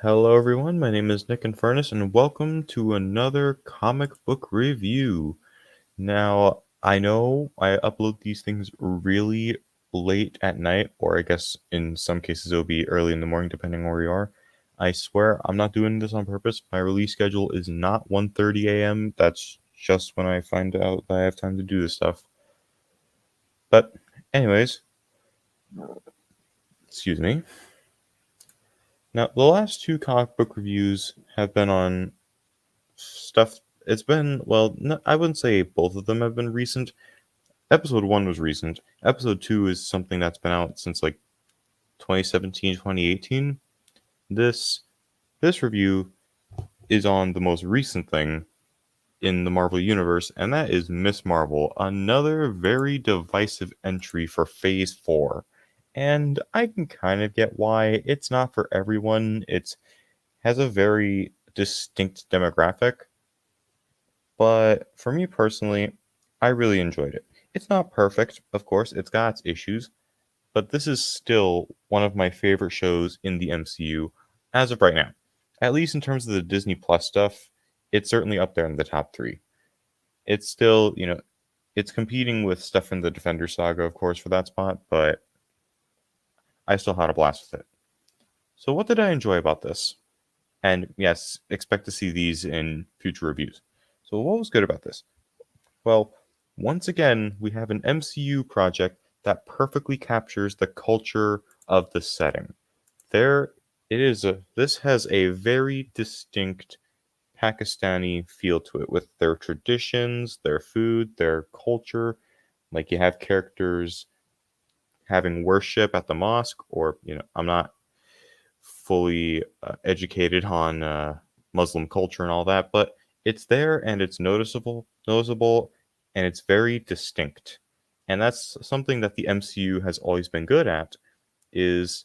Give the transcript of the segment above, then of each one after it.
Hello, everyone. My name is Nick Infernus, and welcome to another comic book review. Now, I know I upload these things really late at night, or I guess in some cases it'll be early in the morning, depending on where you are. I swear I'm not doing this on purpose. My release schedule is not 1:30 a.m. That's just when I find out that I have time to do this stuff. But, anyways, excuse me. Now, the last two comic book reviews have been on stuff. It's been, well, no, I wouldn't say both of them have been recent. Episode 1 was recent. Episode 2 is something that's been out since like 2017, 2018. This review is on the most recent thing in the Marvel Universe, and that is Miss Marvel, another very divisive entry for Phase 4. And I can kind of get why it's not for everyone. It has a very distinct demographic. But for me personally, I really enjoyed it. It's not perfect, of course, it's got its issues, but this is still one of my favorite shows in the MCU as of right now. At least in terms of the Disney Plus stuff, it's certainly up there in the top 3. It's still, it's competing with stuff in the Defender saga, of course, for that spot, but I still had a blast with it. So, what did I enjoy about this? And yes, expect to see these in future reviews. So, what was good about this? Well, once again, we have an MCU project that perfectly captures the culture of the setting. There it is this has a very distinct Pakistani feel to it with their traditions, their food, their culture. Like you have characters having worship at the mosque, or I'm not fully educated on Muslim culture and all that, but it's there and it's noticeable, and it's very distinct. And that's something that the MCU has always been good at, is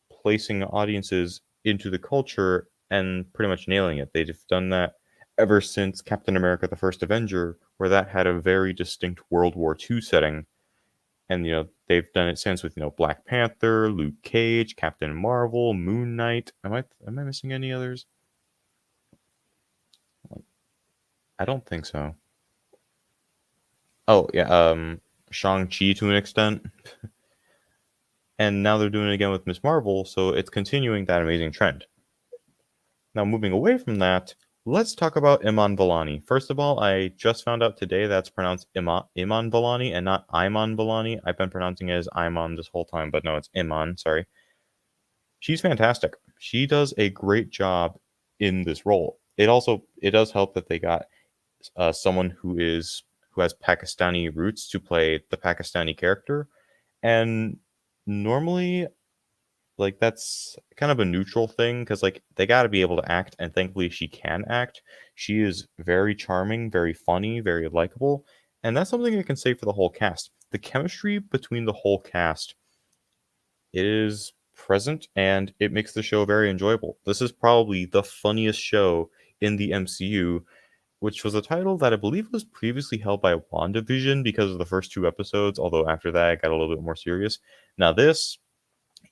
placing audiences into the culture and pretty much nailing it. They've done that ever since Captain America: The First Avenger, where that had a very distinct World War II setting, and they've done it since with Black Panther, Luke Cage, Captain Marvel, Moon Knight. Am I missing any others? I don't think so. Oh yeah, Shang-Chi to an extent. And now they're doing it again with Miss Marvel, so it's continuing that amazing trend. Now moving away from that, let's talk about Iman Vellani. First of all, I just found out today that's pronounced Iman Vellani and not Iman Vellani. I've been pronouncing it as Iman this whole time, but no, it's Iman, sorry. She's fantastic. She does a great job in this role. It does help that they got someone who has Pakistani roots to play the Pakistani character, and normally like that's kind of a neutral thing because like they got to be able to act, and thankfully she can act. She is very charming, very funny, very likable, and that's something I can say for the whole cast. The chemistry between the whole cast is present, and it makes the show very enjoyable. This is probably the funniest show in the MCU, which was a title that I believe was previously held by WandaVision because of the first 2 episodes, although after that it got a little bit more serious. Now, this,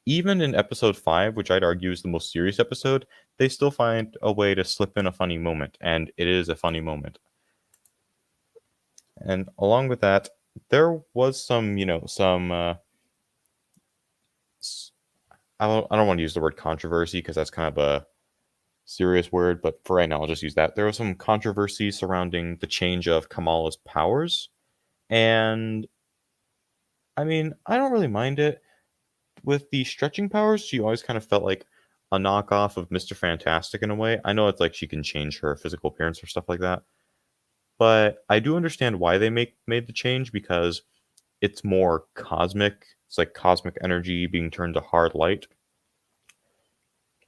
even in episode 5, which I'd argue is the most serious episode, they still find a way to slip in a funny moment, and it is a funny moment. And along with that, there was some, I don't want to use the word controversy because that's kind of a serious word, but for right now, I'll just use that. There was some controversy surrounding the change of Kamala's powers, and I mean, I don't really mind it. With the stretching powers, she always kind of felt like a knockoff of Mr. Fantastic in a way. I know it's like she can change her physical appearance or stuff like that, but I do understand why they made the change because it's more cosmic. It's like cosmic energy being turned to hard light.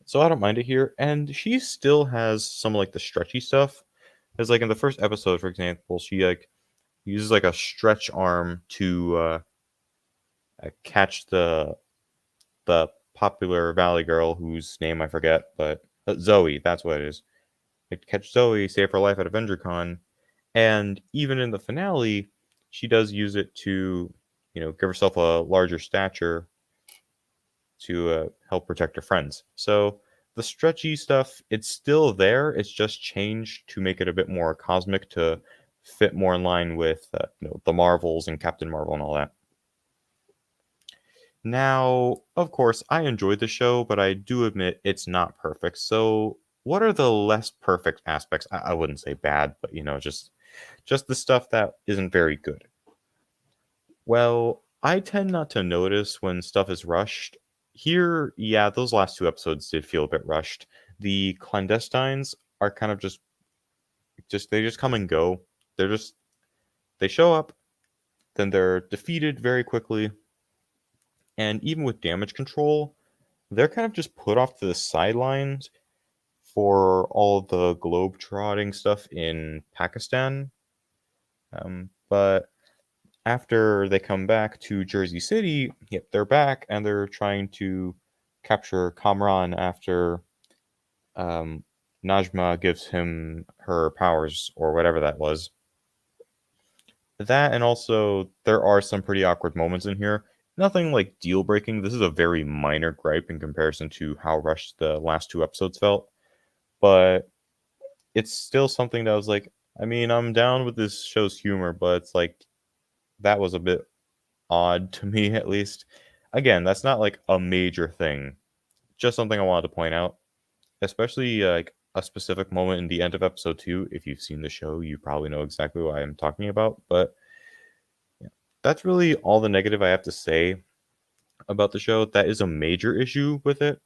So I don't mind it here. And she still has some like the stretchy stuff. Because like in the first episode, for example, she like uses like a stretch arm to catch the popular Valley girl whose name I forget, but Zoe, that's what it is. Like catch Zoe, save her life at AvengerCon, and even in the finale, she does use it to, give herself a larger stature to help protect her friends. So the stretchy stuff, it's still there. It's just changed to make it a bit more cosmic to fit more in line with the Marvels and Captain Marvel and all that. Now, of course, I enjoyed the show, but I do admit it's not perfect. So, what are the less perfect aspects? I wouldn't say bad, but just the stuff that isn't very good. Well, I tend not to notice when stuff is rushed. Here, yeah, those last two episodes did feel a bit rushed. The clandestines are kind of just they just come and go. They show up, then they're defeated very quickly, and even with damage control, they're kind of just put off to the sidelines for all the globe trotting stuff in Pakistan. But after they come back to Jersey City, yep, they're back and they're trying to capture Kamran after um, Najma gives him her powers or whatever that was. That and also there are some pretty awkward moments in here. Nothing like deal breaking. This is a very minor gripe in comparison to how rushed the last two episodes felt. But it's still something that was like, I mean, I'm down with this show's humor, but it's like that was a bit odd to me at least. Again, that's not like a major thing. Just something I wanted to point out, especially like a specific moment in the end of episode 2. If you've seen the show, you probably know exactly what I'm talking about, but yeah, that's really all the negative I have to say about the show. That is a major issue with it,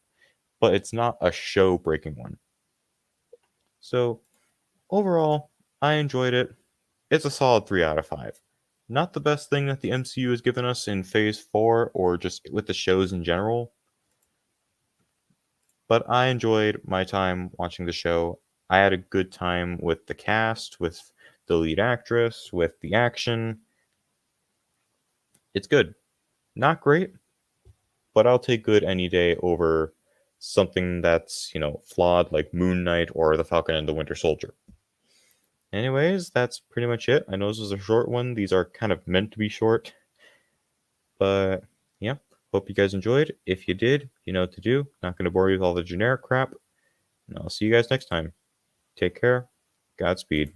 but it's not a show breaking one. So, overall, I enjoyed it. It's a solid 3 out of 5. Not the best thing that the MCU has given us in Phase 4 or just with the shows in general, but I enjoyed my time watching the show. I had a good time with the cast, with the lead actress, with the action. It's good. Not great, but I'll take good any day over something that's, flawed like Moon Knight or The Falcon and the Winter Soldier. Anyways, that's pretty much it. I know this was a short one. These are kind of meant to be short. But yeah, hope you guys enjoyed. If you did, you know what to do. Not going to bore you with all the generic crap. And I'll see you guys next time. Take care. Godspeed.